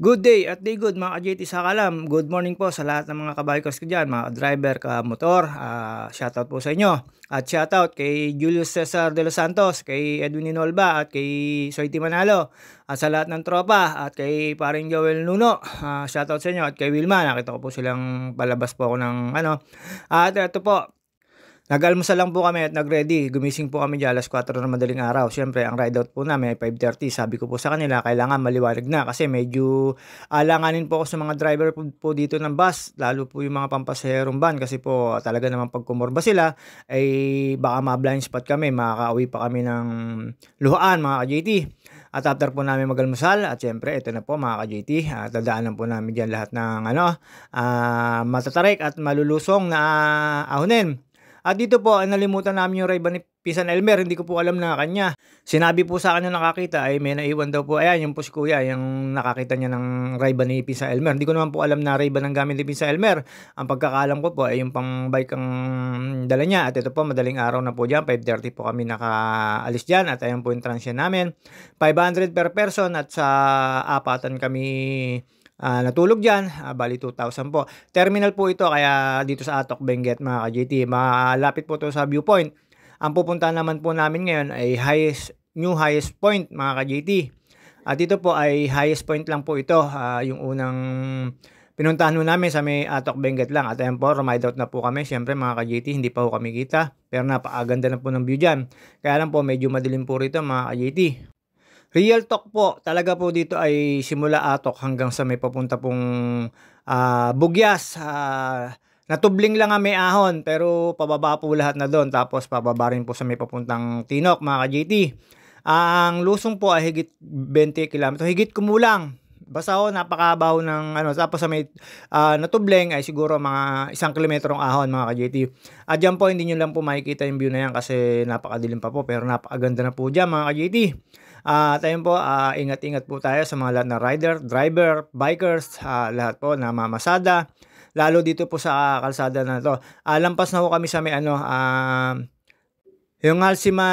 Good day at day good mga ka-JT sa kalam. Good morning po sa lahat ng mga kabikers ko dyan, mga driver, ka-motor. Shoutout po sa inyo. At shoutout kay Julius Cesar de los Santos, kay Edwin Inolba at kay Soiti Manalo. At sa lahat ng tropa at kay paring Joel Nuno. Shoutout sa inyo at kay Wilma. Nakita ko po silang palabas po ako ng ano. At ito po. Nag-almusal lang po kami at nag-ready. Gumising po kami dyan alas 4 na madaling araw. Siyempre, ang ride out po namin ay 5:30. Sabi ko po sa kanila, kailangan maliwanag na kasi medyo alanganin po ako sa mga driver po dito ng bus. Lalo po yung mga pampasaherong van kasi po talaga naman pag kumorba sila ay baka ma-blind spot kami. Makakauwi pa kami ng luhaan mga ka-JT. At after po namin mag-almusal at siyempre ito na po mga ka-JT. Dadaanan po namin dyan lahat ng matatarik at malulusong na ahonin. At dito po, nalimutan namin yung Ray-Ban ni Pisan Elmer. Hindi ko po alam na kanya. Sinabi po sa akin na nakakita ay may naiwan daw po. Ayan, yung po si Kuya, yung nakakita niya ng Ray-Ban ni Pisan Elmer. Hindi ko naman po alam na Ray-Ban ang gamit ni Pisan Elmer. Ang pagkakaalam ko po ay yung pang bike ang dala niya. At ito po, madaling araw na po dyan. 5:30 po kami nakaalis dyan. At ayan po yung transient namin. 500 per person at sa apatan kami natulog dyan, bali 2,000 po. Terminal po ito kaya dito sa Atok, Benguet mga ka-JT. Malapit po ito sa viewpoint. Ang pupuntahan naman po namin ngayon ay new highest point mga ka-JT. At dito po ay highest point lang po ito. Yung unang pinuntahan mo namin sa may Atok, Benguet lang. At ayan po, ride out na po kami. Siyempre mga ka-JT, hindi pa po kami kita. Pero napakaganda na po ng view dyan. Kaya lang po, medyo madilim po rito mga ka-JT. Real talk po, talaga po dito ay simula Atok hanggang sa may papunta pong Bugyas. Natubling lang ang may ahon pero pababa po lahat na doon. Tapos pababa rin po sa may papuntang Tinok mga ka-JT. Ang lusong po ay higit 20 km, higit kumulang. Basta ho, napakabaho ng tapos sa may Natubling ay siguro mga 1 kilometrong ahon mga ka-JT. At dyan po hindi nyo lang po makikita yung view na yan kasi napakadilim pa po pero napakaganda na po dyan mga ka-JT. Tayo po, ingat-ingat po tayo sa mga lahat na rider, driver, bikers, lahat po na mamasada. Lalo dito po sa kalsada na to. Lampas na po kami sa may yung Alcima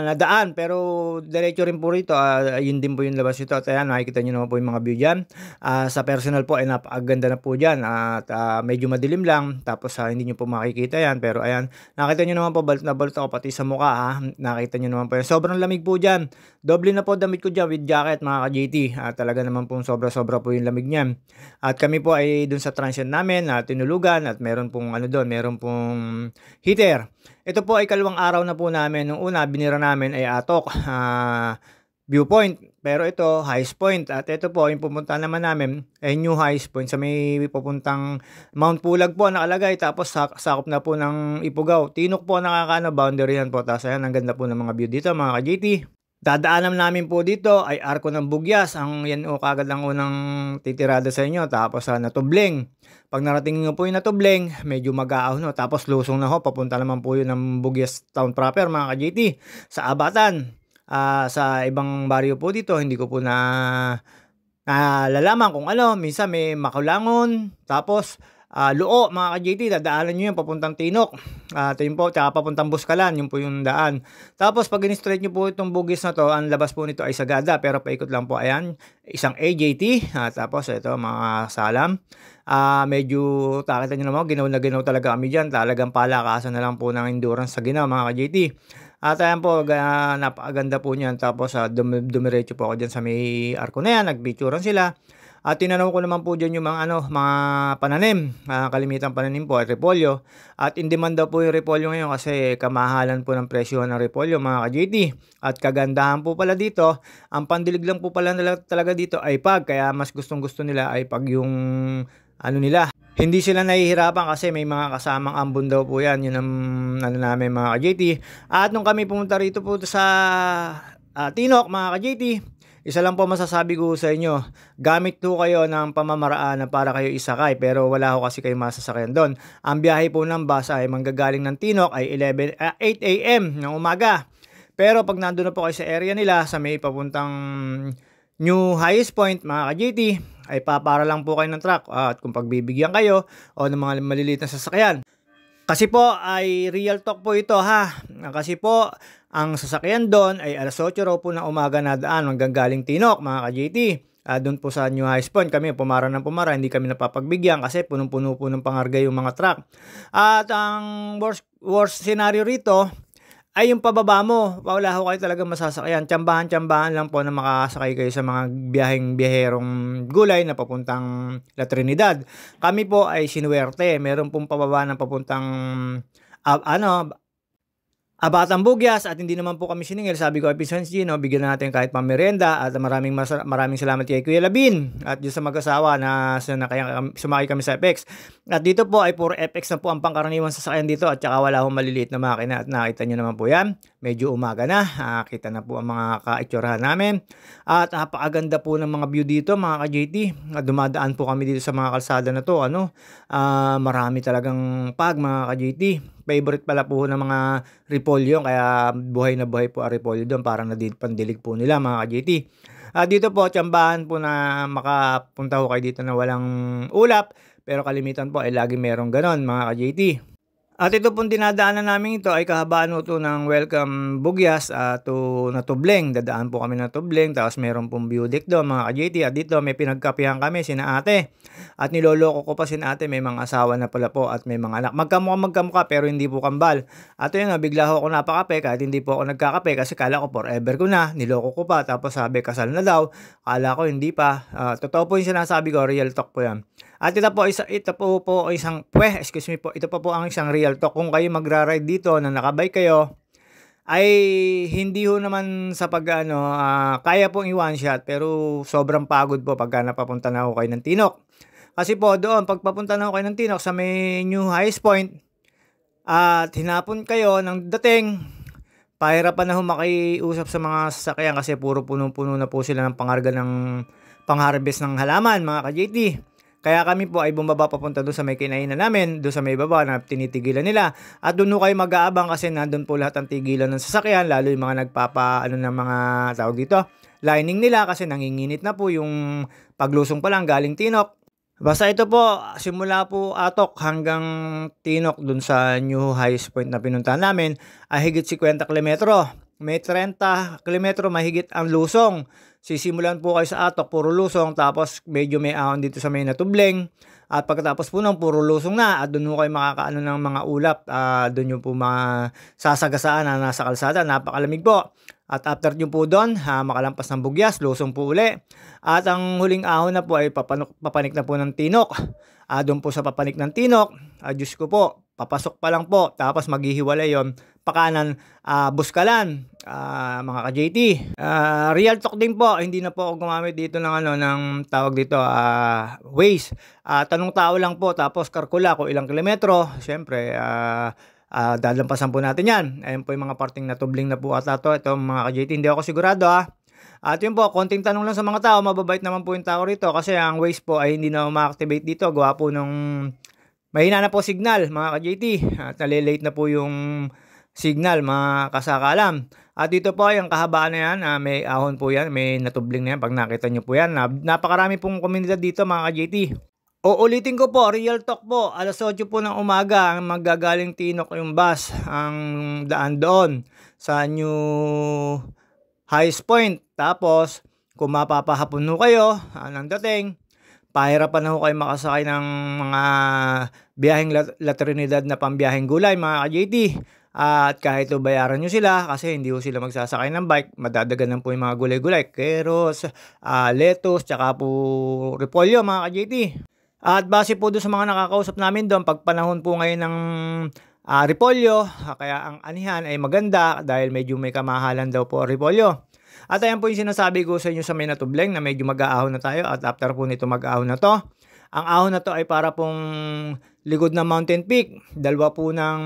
na daan pero diretso rin po rito. Yun din po yung labas ito. At ayan, nakikita nyo naman po yung mga view dyan. Sa personal po ay napakaganda na po dyan. At medyo madilim lang. Tapos hindi nyo po makikita yan. Pero ayan, nakita nyo naman po balot na balot ako pati sa mukha. Nakita nyo naman po yan. Sobrang lamig po dyan. Doble na po damit ko dyan with jacket mga ka-JT. Talaga naman po sobra-sobra po yung lamig niyan. At kami po ay dun sa transient namin tinulugan at meron pong meron pong heater. Ito po ay kalawang araw na po namin. Nung una, binira namin ay Atok, viewpoint. Pero ito, highest point. At ito po, yung pupunta naman namin ay new highest point sa may pupuntang Mount Pulag po nakalagay. Tapos sakop na po ng Ipugaw. Tinok po boundary yan po. Tapos ayan, ang ganda po ng mga view dito mga ka-JT. Dadaanan namin po dito ay Arko ng Bugyas. Ang yan kagad lang unang titirada sa inyo. Tapos Natubling. Pag narating nyo po yung Natubling, medyo mag-aahon no. Tapos lusong na ho. Papunta naman po yun ng Bugyas Town proper mga ka-JT. Sa Abatan. Sa ibang baryo po dito, hindi ko po lalaman kung minsan may Makulangon. Tapos Luo mga ka-JT, dadaanan nyo yun papuntang Tinok. Ito yun po, tsaka papuntang Buskalan, yun po yung daan. Tapos pag in-straight nyo po itong Bugis na to, ang labas po nito ay Sagada, pero paikot lang po, ayan, isang AJT. Tapos ito mga salam. Medyo takita nyo naman, ginaw na ginaw talaga kami dyan. Talagang palakasan na lang po ng endurance sa ginaw mga ka-JT. At ayan po, napakaganda po niyan. Tapos dumiretso po ako dyan sa may Arko na yan, nagpicturan sila. At tinanong ko naman po dyan yung mga pananim. Kalimitang pananim po ay repolyo. At in demand daw po yung repolyo ngayon kasi kamahalan po ng presyo ng repolyo mga ka-JT. At kagandahan po pala dito, ang pandilig lang po pala talaga dito ay pag. Kaya mas gustong-gusto nila ay pag yung nila. Hindi sila nahihirapan kasi may mga kasamang ambon daw po yan. Yun ang namin mga ka-JT. At nung kami pumunta rito po sa Tinok mga ka-JT, isa lang po masasabi ko sa inyo, gamit po kayo ng pamamaraan na para kayo isakay pero wala ko kasi kayo masasakyan doon. Ang biyahe po ng bus ay manggagaling ng Tinok ay 8 a.m. ng umaga. Pero pag nandun na po kayo sa area nila sa may papuntang new highest point mga ka-JT ay papara lang po kayo ng truck at kung pagbibigyan kayo o ng mga maliliit na sasakyan. Kasi po ay real talk po ito kasi po ang sasakyan doon ay alas 8 raw po ng umaga na daan hanggang galing Tinok mga ka-JT. Doon po sa New High Point kami pumara ng pumara, hindi kami napapagbigyan kasi punong-puno po ng pangarga yung mga truck. At ang worst scenario rito ay yung pababa mo, wala ho kayo talagang masasakyan. Tsambahan-tsambahan lang po na makakasakay kayo sa mga biyaherong gulay na papuntang La Trinidad. Kami po ay sinuwerte, meron pong pababa ng papuntang Batang Bugyas at hindi naman po kami siningil. Sabi ko kay Pisons Gino, bigyan natin kahit pamerienda at maraming salamat kay Kuya Labin at yung sa mag-asawa na sumakay kami sa FX. At dito po ay puro FX na po ang pangkaraniwan sasakyan dito at saka wala akong maliliit na makina at nakita nyo naman po yan. Medyo umaga na, kita na po ang mga kaitsurahan namin at napakaganda po ng mga view dito mga ka-JT. Dumadaan po kami dito sa mga kalsada na to, marami talagang mga ka-JT. Favorite pala po ng mga repolyo kaya buhay na buhay po ang repolyo doon, parang pandilig po nila mga ka-JT. Dito po tsambahan po na makapunta ko kayo dito na walang ulap, pero kalimitan po ay lagi merong ganon mga ka-JT. At ito pong dinadaanan namin ito ay kahabaan ito ng Welcome Bugyas to Tubleng. Dadaan po kami na Tubleng tapos meron pong view deck doon mga ka-JT. At dito may pinagkapihan kami sina ate. At niloloko ko pa sina ate, may mga asawa na pala po at may mga anak. Magkamukha pero hindi po kambal. At yun bigla ako napakape kahit hindi po ako nagkakape kasi kala ko forever ko na. Niloko ko pa tapos sabi kasal na daw. Kala ko hindi pa. Totoo po yung sinasabi ko, real talk po yan. At ito po ang isang real talk. Kung kayo magra-ride dito na nakabike kayo, ay hindi ho naman sa kaya pong i-one shot pero sobrang pagod po pagka napapunta na ako kayo ng Tinok. Kasi po doon, pag papunta na ako kayo ng Tinok sa may New High Point at hinapon kayo ng dating, pahirapan na ho makiusap sa mga sasakyan kasi puro puno-puno na po sila ng pangarga ng pang-harvest ng halaman mga ka-JT. Kaya kami po ay bumaba papunta doon sa may kinainan namin, doon sa may baba na tinitigilan nila. At doon kayo mag-aabang kasi nandun po lahat ng tigilan ng sasakyan, lalo yung mga ng mga tawag dito, lining nila kasi nanginginit na po yung paglusong pa lang galing Tinok. Basta ito po, simula po Atok hanggang Tinok doon sa New High Point na pinuntahan namin ay higit 50 kilometro. May 30 kilometro mahigit ang lusong. Sisimulan po kayo sa Atok, puro lusong, tapos medyo may ahon dito sa may Natubleng. At pagkatapos po ng puro lusong na, at doon kayo makakaano ng mga ulap, doon nyo po masasagasaan na nasa kalsada, napakalamig po. At after nyo po doon, makalampas ng Bugyas, lusong po uli. At ang huling ahon na po ay papanik na po ng Tinok. Doon po sa papanik ng Tinok, Diyos ko po, papasok pa lang po, tapos maghihiwalay yon pakanan, Buskalan, mga ka-JT. Real talk din po, hindi na po ako gumamit dito ng tawag dito, Waze. Tanong tao lang po, tapos kalkula kung ilang kilometro. Siyempre, dalampasan po natin yan. Ayun po yung mga parting Natubleng na po ata to. Ito mga ka-JT, hindi ako sigurado At yun po, konting tanong lang sa mga tao, mababait naman po yung tao rito kasi ang Waze po ay hindi na ma-activate dito. Gawa po nung mahina na po signal mga ka-JT at nalilate na po yung signal mga kasakalam. At dito po yung kahabaan na yan, may ahon po yan, may Natubleng na yan pag nakita nyo po yan. Napakarami pong komunidad dito mga ka-JT. Uulitin ko po, real talk po, alas 8 po ng umaga ang magagaling Tinok yung bus, ang daan doon sa New High Point. Tapos kung mapapahapon ho kayo ng dating, pahirapan na ho kayo makasakay ng mga biyaheng La Trinidad na pambiyaheng gulay mga ka-JT. At kahit bayaran nyo sila kasi hindi ho sila magsasakay ng bike, madadaganan po yung mga gulay-gulay, keros, lettuce, tsaka po repolyo mga ka-JT. At base po doon sa mga nakakausap namin doon, pag panahon po ngayon ng repolyo, kaya ang anihan ay maganda dahil medyo may kamahalan daw po repolyo. At ayan po yung sinasabi ko sa inyo sa may Natubleng na medyo mag-aahon na tayo at after po nito mag-aahon na to. Ang ahon na to ay para pong likod ng Mountain Peak, dalawa po ng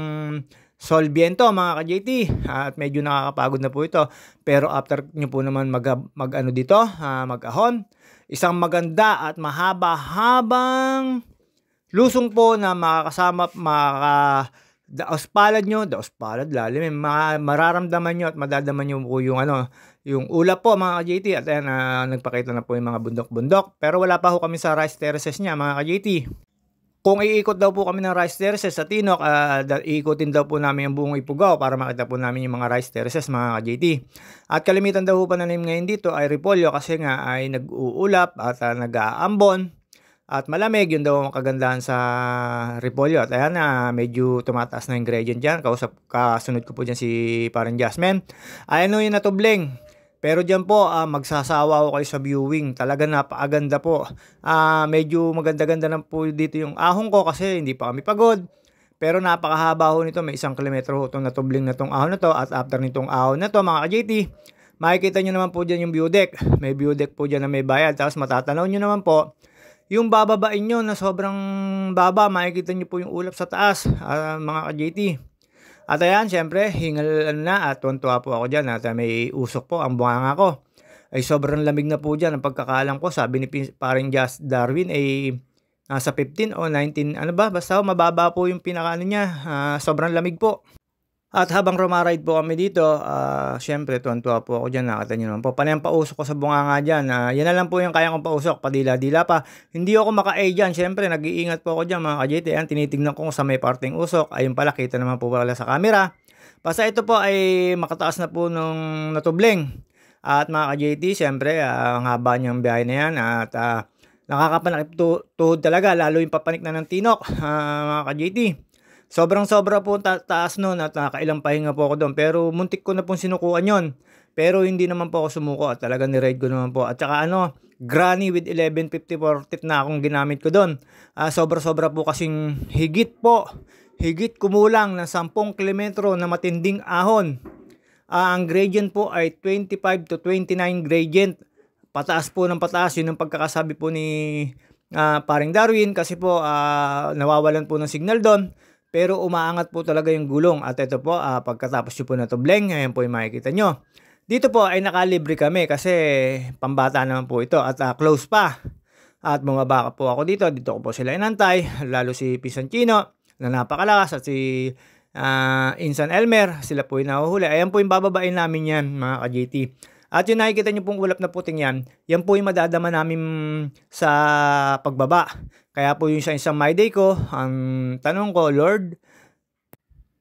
Solviento mga ka-JT at medyo nakakapagod na po ito. Pero after nyo po naman mag-ahon, isang maganda at mahaba-habang lusong po na makakasama, daos palad nyo, lalim, mararamdaman nyo at madadaman nyo po yung ulap po mga ka-JT. At ayan, nagpakita na po yung mga bundok-bundok. Pero wala pa ho kami sa rice terraces niya mga ka-JT. Kung iikot daw po kami ng rice terraces sa Tinok, iikotin daw po namin ang buong Ifugao para makita po namin yung mga rice terraces mga ka-JT. At kalimitan daw po pananim ngayon dito ay repolyo kasi nga ay nag-uulap at nag-aambon at malamig. Yun daw ang kagandahan sa repolyo. At ayan na, medyo tumataas na ingredient dyan. Kasunod ko po dyan si parang Jasmine. Ayan o yung natubling. Pero dyan po, magsasawa ko kayo sa viewing. Talaga napakaganda po. Medyo maganda-ganda na po dito yung ahong ko kasi hindi pa kami pagod. Pero napakahaba ho nito. May 1 kilometro ho itong natubling na itong ahon na to. At after nitong ahon na to mga ka-JT, makikita nyo naman po dyan yung view deck. May view deck po dyan na may bayad. Tapos matatanaw nyo naman po yung bababain nyo na sobrang baba. Makikita nyo po yung ulap sa taas mga ka-JT. At ayan, syempre, hingal na at tuwan-tuwa po ako dyan at may usok po ang bunganga ko. Ay sobrang lamig na po dyan ang pagkakalang ko. Sabi ni paring Just Darwin ay nasa 15 o 19, ano ba? Basta mababa po yung pinakaano niya. Sobrang lamig po. At habang rumaride po kami dito, syempre tuwan-tuwa po ako dyan. Nakita nyo naman po. Panayang pausok ko sa bunganga dyan. Yan na lang po yung kaya kong pausok. Padila-dila pa. Hindi ako maka-A dyan. Syempre nag-iingat po ako dyan mga ka-JT. Yan, tinitignan ko sa may parting usok. Ayun pala, kita naman po pala sa camera. Basta ito po ay makataas na po nung natubling. At mga ka-JT, syempre ang haba niyang biyahe na yan. At nakakapanakip tuhod talaga. Lalo yung papanik na ng Tinok mga ka-JT. Sobrang-sobra po taas nun at nakailang pahinga po ako doon. Pero muntik ko na pong sinukuan yon. Pero hindi naman po ako sumuko at talaga ni-ride ko naman po. At saka Granny with 1154 tit na akong ginamit ko doon. Sobra-sobra po kasing higit kumulang ng 10 kilometro na matinding ahon. Ang gradient po ay 25 to 29 gradient. Pataas po ng pataas. Yun ang pagkakasabi po ni paring Darwin kasi po nawawalan po ng signal doon. Pero umaangat po talaga yung gulong. At ito po, pagkatapos nyo po na tubleng, ayan po yung makikita nyo. Dito po ay nakalibre kami kasi pambata naman po ito at close pa. At bumaba po ako dito. Dito ko po sila inantay. Lalo si Pisanchino na napakalakas at si Insan Elmer. Sila po yung nahuhuli. Ayan po yung bababain namin yan mga ka-JT. At yung nakikita nyo pong ulap na puting yan, yan po yung madadama namin sa pagbaba. Kaya po yung isang my day ko, ang tanong ko, Lord,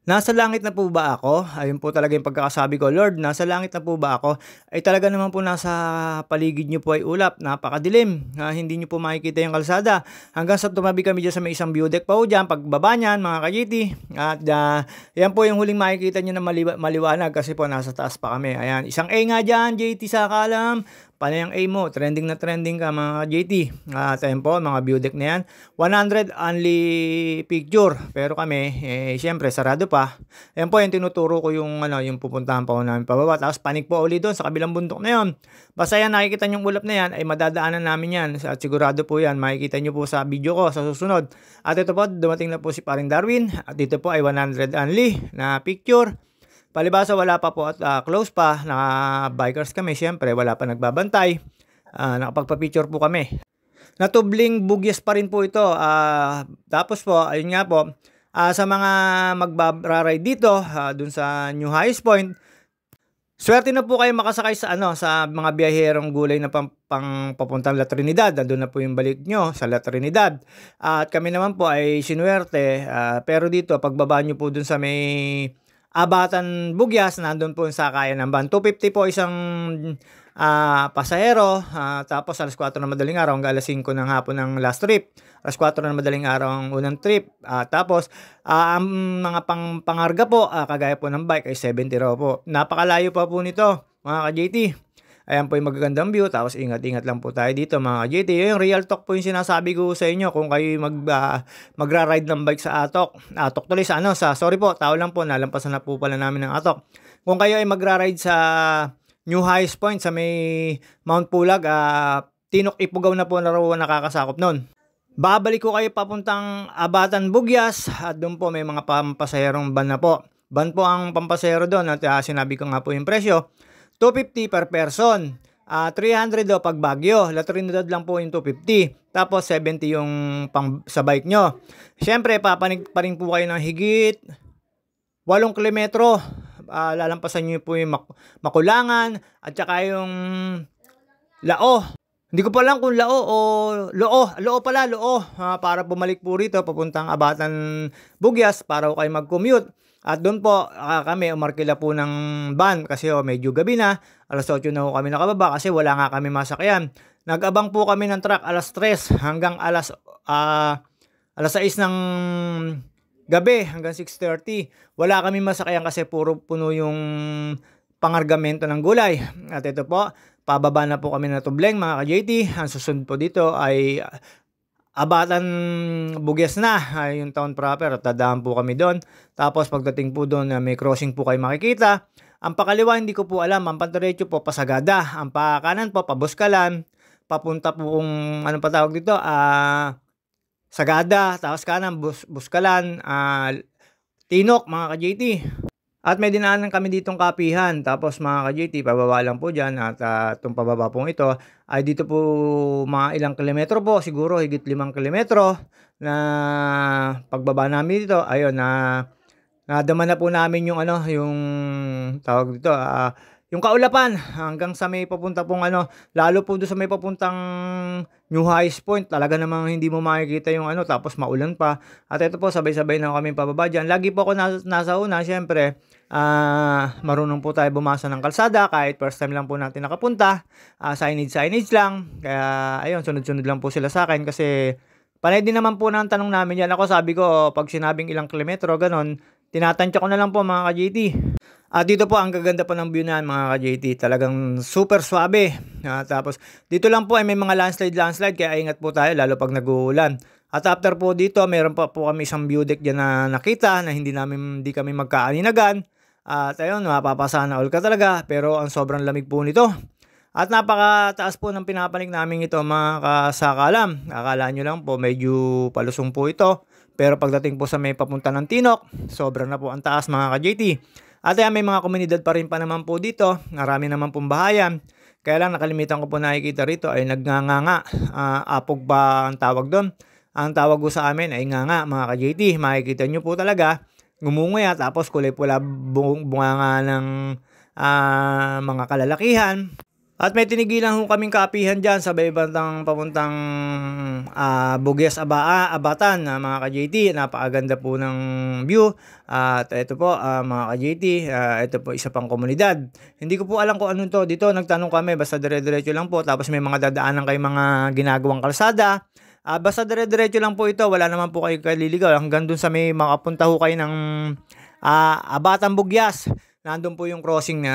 nasa langit na po ba ako? Ayun po talaga yung pagkakasabi ko, Lord, nasa langit na po ba ako? Ay talaga naman po nasa paligid nyo po ay ulap, napakadilim. Hindi nyo po makikita yung kalsada. Hanggang sa tumabi kami dyan sa may isang view deck pa po dyan, pagbaba nyan, mga ka-JT. At yan po yung huling makikita nyo na maliwanag kasi po nasa taas pa kami. Ayan, isang A nga dyan, JT sa kalam. Panay ang A mo, trending na trending ka mga JT. At ayun po, mga view deck na yan. 100 only picture. Pero kami, syempre, sarado pa. Ayan po, yung tinuturo ko yung pupuntahan pa ko namin pababa. Tapos panik po uli doon sa kabilang bundok na yun. Basta yan, nakikita nyo yung ulap na yan, ay madadaanan namin yan. At sigurado po yan, makikita nyo po sa video ko sa susunod. At ito po, dumating na po si paring Darwin. At dito po ay 100 only na picture. Palibasa wala pa po at close pa, naka-bikers kami, syempre wala pa nagbabantay, nakapagpa-picture po kami. Natubling bugyas pa rin po ito, tapos po, ayun nga po, sa mga magbara-ride dito, dun sa New Highest Point, swerte na po kayo makasakay sa sa mga biyaherong gulay na papuntang La Trinidad. Nandun na po yung balik nyo sa La Trinidad. At kami naman po ay sinuwerte, pero dito, pagbaba nyo po dun sa may Abatan Bugyas, nandun po yung sakayan ng van. 250 po isang pasahero. Tapos alas 4 ng madaling araw hanggang alas 5 ng hapon ng last trip. Alas 4 ng madaling araw ang unang trip. Tapos ang mga pangarga po, kagaya po ng bike ay 70 raw po. Napakalayo pa po nito mga ka-JT. Ayan po yung magagandang view. Tapos ingat-ingat lang po tayo dito mga JT. Yung real talk po yung sinasabi ko sa inyo. Kung kayo magra-ride ng bike sa Atok. Atok tuloy sa sorry po, tao lang po. Nalampasan na po pala namin ng Atok. Kung kayo ay magra-ride sa New Highest Point sa may Mount Pulag, Tinok Ifugao na po na raw nakakasakop nun. Babalik ko kayo papuntang Abatan Bugyas. At doon po may mga pampasaherong van na po. Van po ang pampasahero doon. At sinabi ko nga po yung presyo. 250 per person. 300 daw pag Baguio. La Trinidad lang po yung 250. Tapos 70 yung sa bike nyo. Siyempre, papanig pa rin po kayo ng higit 8 kilometro. Lalampasan nyo po yung Makulangan at saka yung Lao. Hindi ko pa alam kung Lao o Loo pala, Loo, para bumalik po rito papuntang Abatan, Bugyas para ho kayo mag-commute. At do'n po, kami umarkila po ng van kasi medyo gabi na, 8:00 na ho kami nakababa kasi wala nga kami masakyan. Nag-abang po kami ng truck 3:00 hanggang alas 6 ng gabi hanggang 6:30. Wala kami masakyan kasi puro puno yung pangargamento ng gulay. At ito po, pababa na po kami na Tubleng mga ka-JT. Ang susunod po dito ay Abatan, Bugyas na, ay yung town proper at dadaan po kami doon. Tapos pagdating po doon, may crossing po kayo makikita. Ang pakaliwa hindi ko po alam, ang pandiretso po Pasagada, ang pakanan po Pabuskalan, papunta po kung ano pa tawag dito, Sagada, tapos kanan Buskalan, Tinok mga ka-JT. At may dinaanan kami ditong kapihan. Tapos mga ka-JT, pababa lang po dyan. At itong pababa pong ito ay dito po mga ilang kilometro po. Siguro higit 5 kilometro na pagbaba namin dito. Ayun, nadama na po namin yung yung tawag dito, yung Kaulapan hanggang sa may papunta pong lalo po doon sa may papuntang New Highs Point, talaga namang hindi mo makikita yung tapos maulan pa. At ito po, sabay-sabay na kami pababa dyan. Lagi po ako nasa una, syempre, marunong po tayo bumasa ng kalsada kahit first time lang po natin nakapunta. Signage lang. Kaya, ayun, sunod-sunod lang po sila sa akin kasi panay din naman po ng tanong namin yan. Ako sabi ko, pag sinabing ilang kilometro, ganon, tinatansya ko na lang po mga ka-JT. At dito po, ang gaganda po ng view na mga ka-JT. Talagang super swabe. Tapos, dito lang po ay may mga landslide, kaya ingat po tayo, lalo pag nag-uulan. At after po dito, meron pa po kami isang view deck dyan na nakita na hindi kami magkaaninagan. At ayun, mapapasana all ka talaga. Pero ang sobrang lamig po nito. At napakataas po ng pinapanik namin ito mga kasakalam. Akala nyo lang po, medyo palusong po ito. Pero pagdating po sa may papunta ng Tinok, sobrang na po ang taas mga ka-JT. At may mga komunidad pa rin pa naman po dito. Marami naman pong bahayan. Kaya lang nakalimitan ko po nakikita rito ay nagnganga. Apog ba ang tawag doon? Ang tawag ko sa amin ay nganga mga ka-JT. Makikita nyo po talaga. Ngumunguya tapos kulay pula bunganga ng mga kalalakihan. At may tinigilan ho kaming kapihan dyan sa bandang papuntang Bugyas Abatan mga ka-JT. Napakaganda po ng view. At ito po mga ka-JT, ito po isa pang komunidad. Hindi ko po alam kung ano to. Dito nagtanong kami, basta dire-diretso lang po. Tapos may mga dadaanan kayo mga ginagawang kalsada. Basta dire-diretso lang po ito. Wala naman po kayo kaliligaw. Hanggang dun sa may makapunta ho kayo ng Abatan Bugyas. Nandun po yung crossing na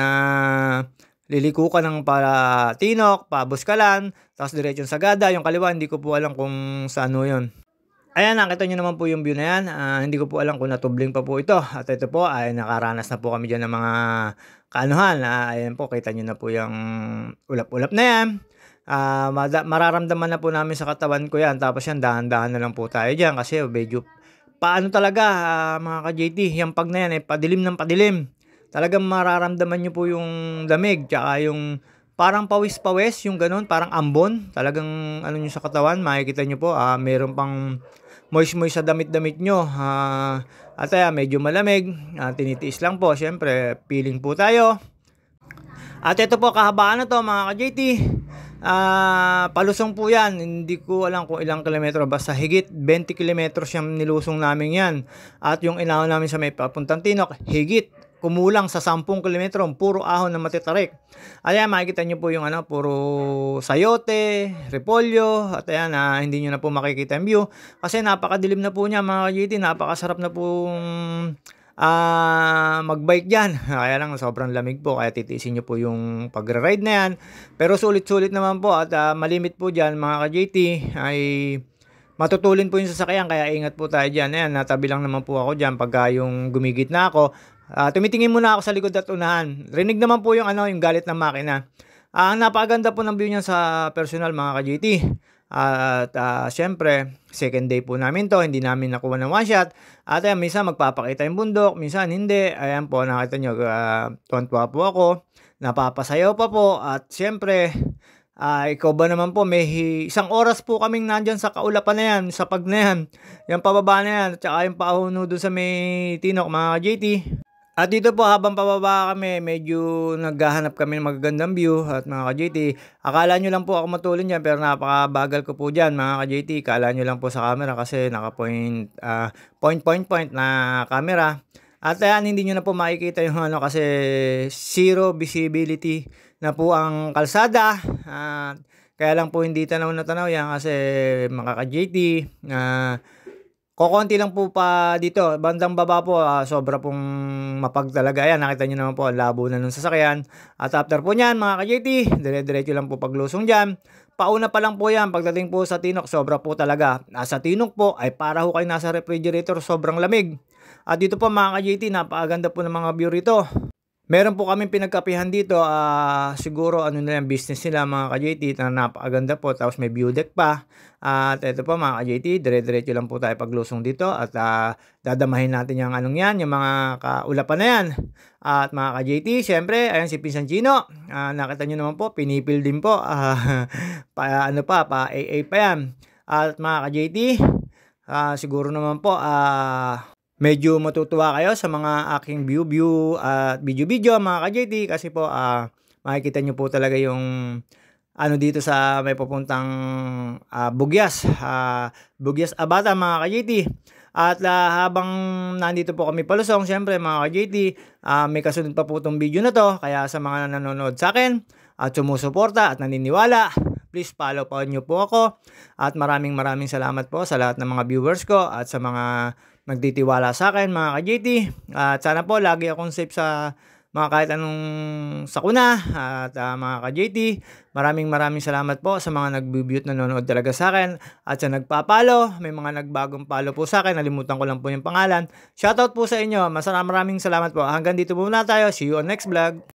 liliko ka ng para Tinok, Pabuskalan, tapos diretsong Sagada. Yung kaliwa, hindi ko po alam kung saan yun. Ayan, nakita nyo naman po yung view na yan. Hindi ko po alam kung natubling pa po ito. At ito po, ay nakaranas na po kami dyan ng mga kaanuhan. Ayan po, kita nyo na po yung ulap-ulap na yan. Mararamdaman na po namin sa katawan ko yan. Tapos yan, dahan-dahan na lang po tayo dyan. Kasi medyo, paano talaga mga ka-JT, yung pag na yan, padilim ng padilim. Talagang mararamdaman nyo po yung lamig, tsaka yung parang pawis-pawis, yung ganun, parang ambon. Talagang nyo sa katawan, makikita nyo po, meron pang moist-moist sa damit-damit nyo. At medyo malamig, tinitiis lang po, syempre, feeling po tayo. At ito po, kahabaan na to mga ka-JT. Palusong po yan, hindi ko alam kung ilang kilometro, basta higit 20 kilometros yung nilusong namin yan. At yung inahon namin sa may papuntang Tinok, higit kumulang sa 10 kilometro, puro ahon na matitarik. Ayan, makikita nyo po yung puro sayote, repolyo, at ayan, hindi nyo na po makikita yung view. Kasi napakadilim na po niya mga ka-JT, napakasarap na pong magbike dyan. Kaya lang, sobrang lamig po, kaya titiisin nyo po yung pagre-ride na yan. Pero sulit-sulit naman po, at malimit po dyan mga ka-JT, ay matutulin po yung sasakyan, kaya ingat po tayo dyan. Ayan, natabi lang naman po ako dyan pagka yung gumigit na ako. Tumitingin muna ako sa likod at unahan. Rinig naman po yung yung galit ng makina. Ang napakaganda po ng view niya sa personal mga ka-JT. At syempre, second day po namin to, hindi namin nakuha ng one shot. At minsan magpapakita yung bundok, minsan hindi. Ayan po, nakita nyo, tuwan-tuwa po ako. Napapasayaw pa po. At syempre, ikaw ba naman po, may isang oras po kaming nandyan sa Kaulapan na yan, sa pag na yan, yung pababa na yan, at saka yung pauno doon sa may Tinok mga ka-JT. At dito po habang pababa kami medyo naghahanap kami ng magagandang view at mga ka-JT, akala niyo lang po ako matulin diyan pero napakabagal ko po diyan mga ka-JT. Akala niyo lang po sa camera kasi naka-point, point na camera. At ayan, hindi niyo na po makikita yung ano kasi zero visibility na po ang kalsada. Kaya lang po hindi tanaw na tanaw yan kasi mga ka-JT, kokonti lang po pa dito, bandang baba po, sobra pong mapag talaga. Ayan, nakita niyo naman po, ang labo na ng sasakyan. At after po niyan, mga ka-JT, dire-diretso lang po paglusong diyan. Pauna pa lang po yan, pagdating po sa Tinok, sobra po talaga. Sa Tinok po, ay para ho kayo nasa refrigerator, sobrang lamig. At dito po mga ka-JT, napakaganda po ng mga view rito. Meron po kaming pinagkapihan dito, siguro ano na yan, business nila mga ka-JT na napakaganda po, tapos may view deck pa. At ito po mga ka-JT, dire-diretso lang po tayo paglusong dito at dadamahin natin yung anong yan, yung mga kaulapan na yan. At mga ka-JT, syempre, ayan si Pinsan Gino, nakita nyo naman po, pinipil din po, ano pa AA pa yan. At mga ka-JT, siguro naman po, medyo matutuwa kayo sa mga aking view at video mga ka-JT kasi po makikita nyo po talaga yung ano dito sa may papuntang Bugyas, Bugyas Abata mga ka-JT. At habang nandito po kami palusong, syempre mga ka-JT, may kasunod pa po itong video na to. Kaya sa mga nanonood sa akin at sumusuporta at naniniwala, please follow po nyo po ako. At maraming salamat po sa lahat ng mga viewers ko at sa mga nagtitiwala sa akin mga ka-JT. At sana po lagi akong safe sa mga kahit anong sakuna. At mga ka-JT, maraming salamat po sa mga nag-view at nanonood talaga sa akin. At sa nagpapalo, may mga nagbagong palo po sa akin. Nalimutan ko lang po yung pangalan. Shoutout po sa inyo. Maraming salamat po. Hanggang dito muna tayo. See you on next vlog.